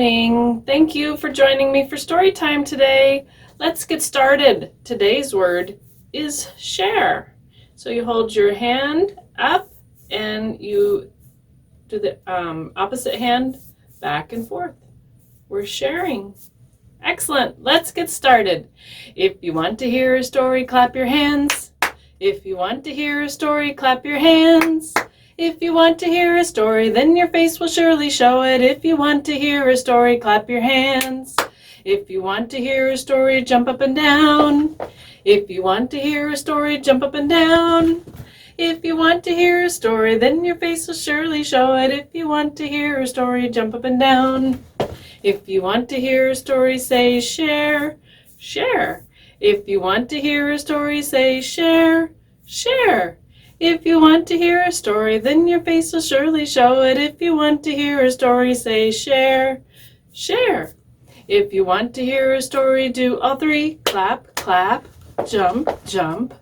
morning. Thank you for joining me for story time today. Let's get started. Today's word is share. So you hold your hand up and you do the opposite hand back and forth. We're sharing. Excellent. Let's get started. If you want to hear a story, clap your hands. If you want to hear a story, clap your hands. If you want to hear a story, then your face will surely show it. If you want to hear a story, clap your hands. If you want to hear a story, jump up and down. If you want to hear a story, jump up and down. If you want to hear a story, then your face will surely show it. If you want to hear a story, jump up and down. If you want to hear a story, say share, share. If you want to hear a story, say share, share. If you want to hear a story, then your face will surely show it. If you want to hear a story, say share, share. If you want to hear a story, do all three. Clap, clap, jump, jump,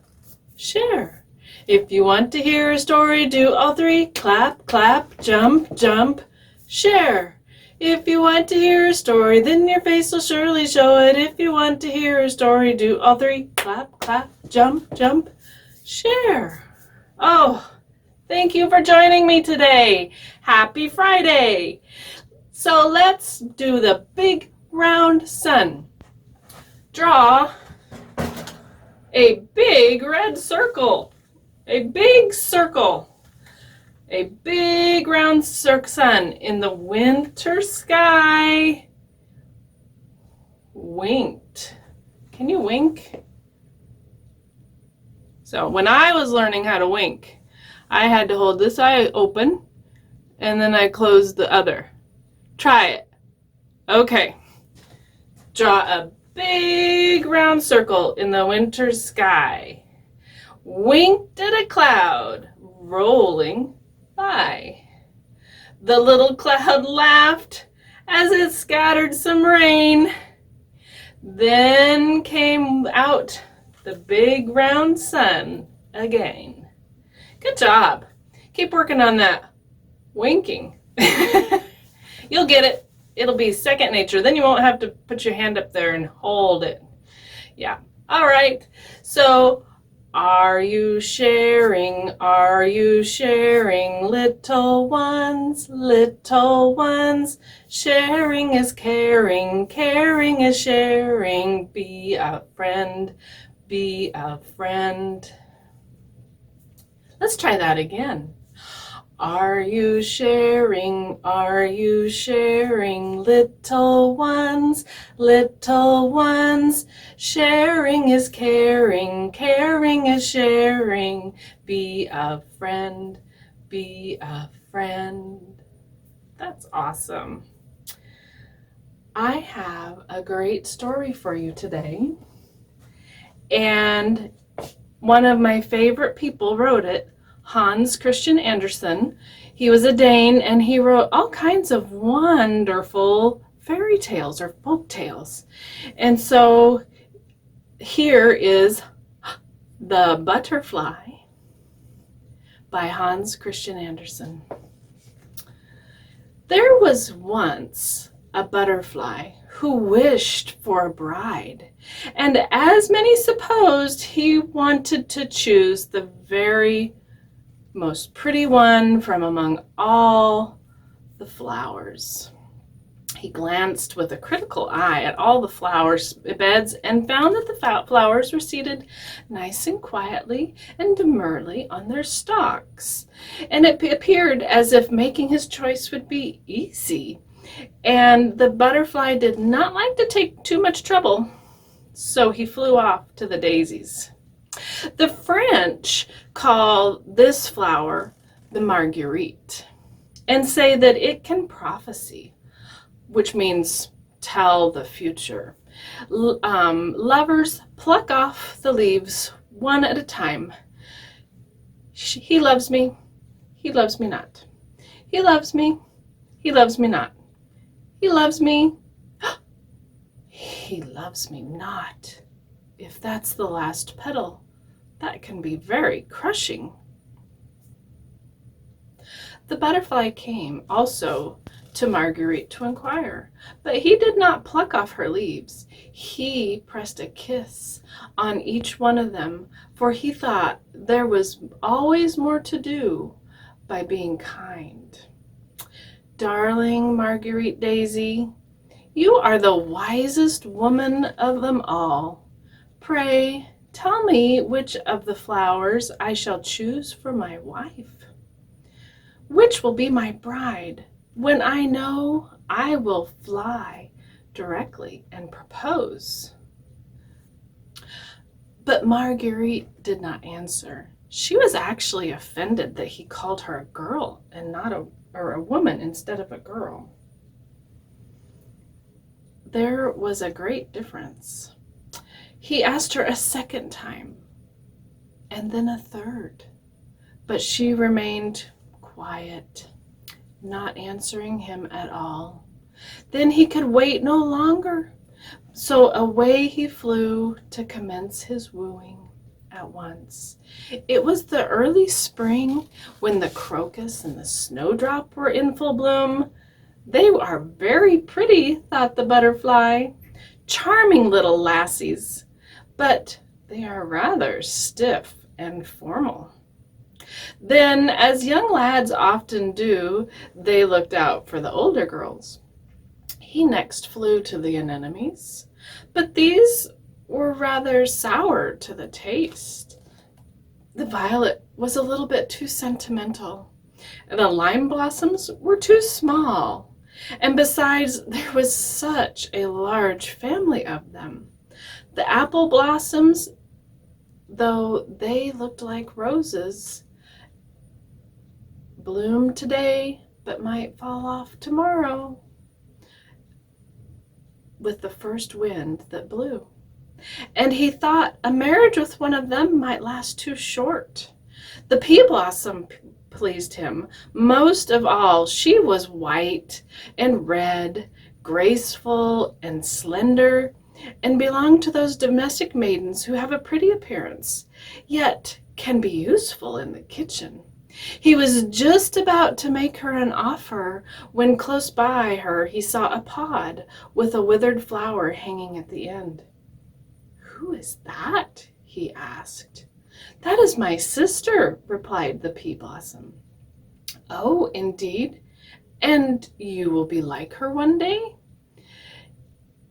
share. If you want to hear a story, do all three. Clap, clap, jump, jump, share. If you want to hear a story, then your face will surely show it. If you want to hear a story, do all three. Clap, clap, jump, jump, share. Oh, thank you for joining me today. Happy Friday. So let's do the big round sun. Draw a big red circle. A big circle. A big round sun in the winter sky. Winked. Can you wink? So when I was learning how to wink, I had to hold this eye open and then I closed the other. Try it. Okay. Draw a big round circle in the winter sky. Winked at a cloud rolling by. The little cloud laughed as it scattered some rain. Then came out the big round sun again. Good job. Keep working on that winking. You'll get it. It'll be second nature. Then you won't have to put your hand up there and hold it. Yeah. All right. So, are you sharing? Are you sharing, little ones? Little ones. Sharing is caring. Caring is sharing. Be a friend. Be a friend. Let's try that again. Are you sharing? Are you sharing, little ones? Little ones. Sharing is caring. Caring is sharing. Be a friend. Be a friend. That's awesome. I have a great story for you today. And one of my favorite people wrote it, Hans Christian Andersen. He was a Dane and he wrote all kinds of wonderful fairy tales or folk tales. And so here is The Butterfly by Hans Christian Andersen. There was once a butterfly who wished for a bride, and as many supposed, he wanted to choose the very most pretty one from among all the flowers. He glanced with a critical eye at all the flowers beds and found that the flowers were seated nice and quietly and demurely on their stalks, and it appeared as if making his choice would be easy. And the butterfly did not like to take too much trouble, so he flew off to the daisies. The French call this flower the marguerite and say that it can prophesy, which means tell the future. Lovers pluck off the leaves one at a time. He loves me, he loves me not. He loves me, he loves me not. He loves me. He loves me not. If that's the last petal, that can be very crushing. The butterfly came also to Marguerite to inquire, but he did not pluck off her leaves. He pressed a kiss on each one of them, for he thought there was always more to do by being kind. Darling Marguerite Daisy, you are the wisest woman of them all. Pray, tell me which of the flowers I shall choose for my wife. Which will be my bride? When I know, I will fly directly and propose. But Marguerite did not answer. She was actually offended that he called her a girl and not a woman instead of a girl. There was a great difference. He asked her a second time, and then a third, but she remained quiet, not answering him at all. Then he could wait no longer, so away he flew to commence his wooing at once. It was the early spring, when the crocus and the snowdrop were in full bloom. They are very pretty, thought the butterfly. Charming little lassies, but they are rather stiff and formal. Then, as young lads often do, they looked out for the older girls. He next flew to the anemones, but these were rather sour to the taste. The violet was a little bit too sentimental, and the lime blossoms were too small, and besides, there was such a large family of them. The apple blossoms, though they looked like roses, bloomed today, but might fall off tomorrow with the first wind that blew. And he thought a marriage with one of them might last too short. The pea blossom pleased him most of all. She was white and red, graceful and slender, and belonged to those domestic maidens who have a pretty appearance, yet can be useful in the kitchen. He was just about to make her an offer when close by her he saw a pod with a withered flower hanging at the end. "Who is that?" he asked. "That is my sister," replied the pea blossom. "Oh, indeed? And you will be like her one day?"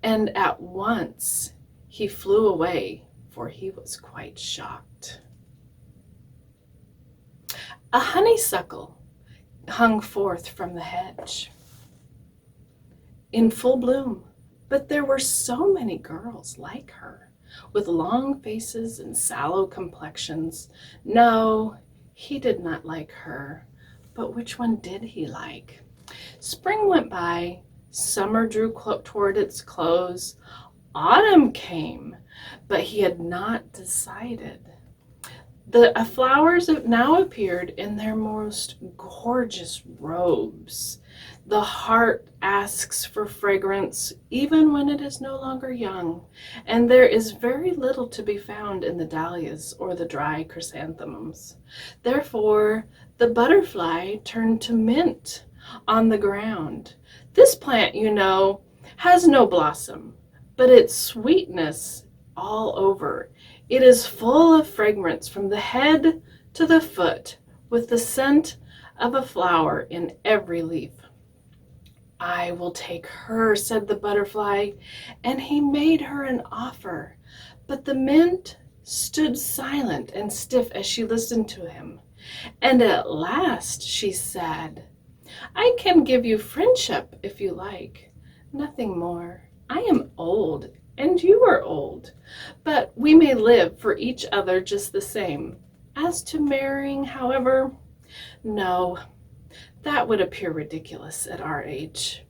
And at once he flew away, for he was quite shocked. A honeysuckle hung forth from the hedge in full bloom, but there were so many girls like her, with long faces and sallow complexions. No, he did not like her, but which one did he like? Spring went by, summer drew toward its close, autumn came, but he had not decided. The flowers now appeared in their most gorgeous robes. The heart asks for fragrance even when it is no longer young, and there is very little to be found in the dahlias or the dry chrysanthemums. Therefore, the butterfly turned to mint on the ground. This plant, you know, has no blossom, but its sweetness all over. It is full of fragrance from the head to the foot, with the scent of a flower in every leaf. "I will take her," said the butterfly, and he made her an offer. But the mint stood silent and stiff as she listened to him. And at last she said, "I can give you friendship if you like, nothing more. I am old, and you are old, but we may live for each other just the same. As to marrying, however, no, that would appear ridiculous at our age."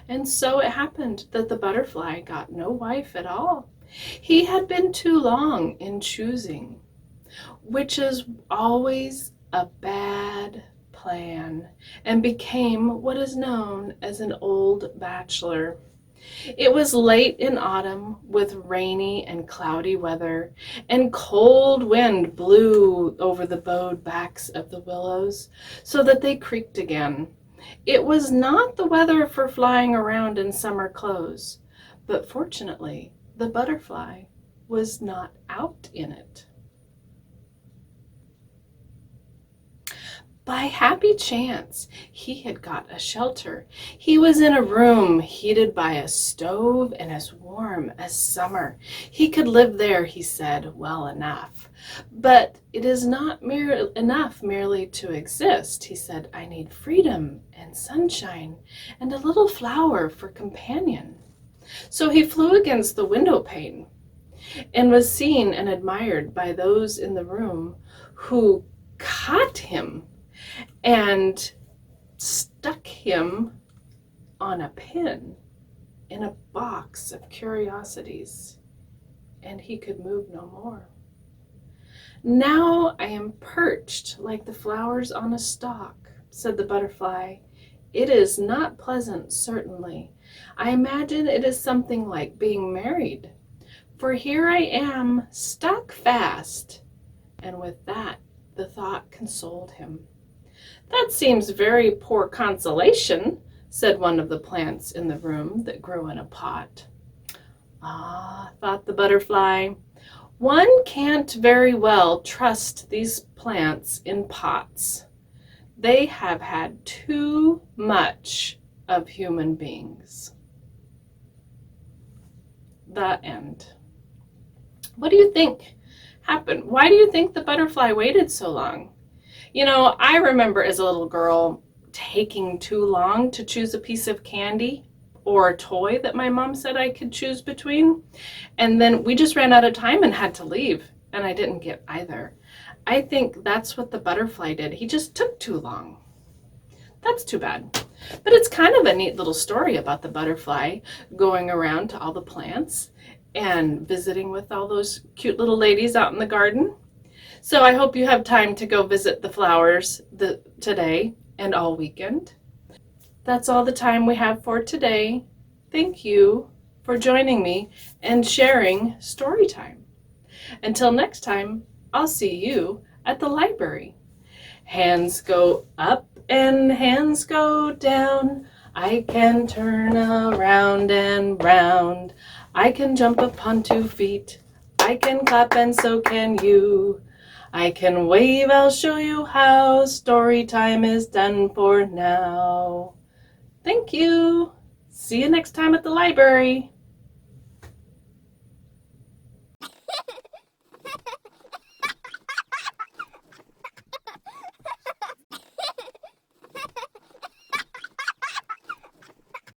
And so it happened that the butterfly got no wife at all. He had been too long in choosing, which is always a bad plan, and became what is known as an old bachelor. It was late in autumn, with rainy and cloudy weather, and cold wind blew over the bowed backs of the willows, so that they creaked again. It was not the weather for flying around in summer clothes, but fortunately, the butterfly was not out in it. By happy chance, he had got a shelter. He was in a room heated by a stove and as warm as summer. He could live there, he said, well enough. But it is not enough merely to exist. He said, I need freedom and sunshine and a little flower for companion. So he flew against the window pane and was seen and admired by those in the room who caught him and stuck him on a pin in a box of curiosities, and he could move no more. Now I am perched like the flowers on a stalk, said the butterfly. It is not pleasant, certainly. I imagine it is something like being married, for here I am stuck fast. And with that, the thought consoled him. That seems very poor consolation, said one of the plants in the room that grew in a pot. Ah, thought the butterfly, one can't very well trust these plants in pots. They have had too much of human beings. The end. What do you think happened? Why do you think the butterfly waited so long? You know, I remember as a little girl taking too long to choose a piece of candy or a toy that my mom said I could choose between. And then we just ran out of time and had to leave, and I didn't get either. I think that's what the butterfly did. He just took too long. That's too bad. But it's kind of a neat little story about the butterfly going around to all the plants and visiting with all those cute little ladies out in the garden. So I hope you have time to go visit the flowers today and all weekend. That's all the time we have for today. Thank you for joining me and sharing story time. Until next time, I'll see you at the library. Hands go up and hands go down. I can turn around and round. I can jump upon 2 feet. I can clap and so can you. I can wave, I'll show you how. Story time is done for now. Thank you. See you next time at the library.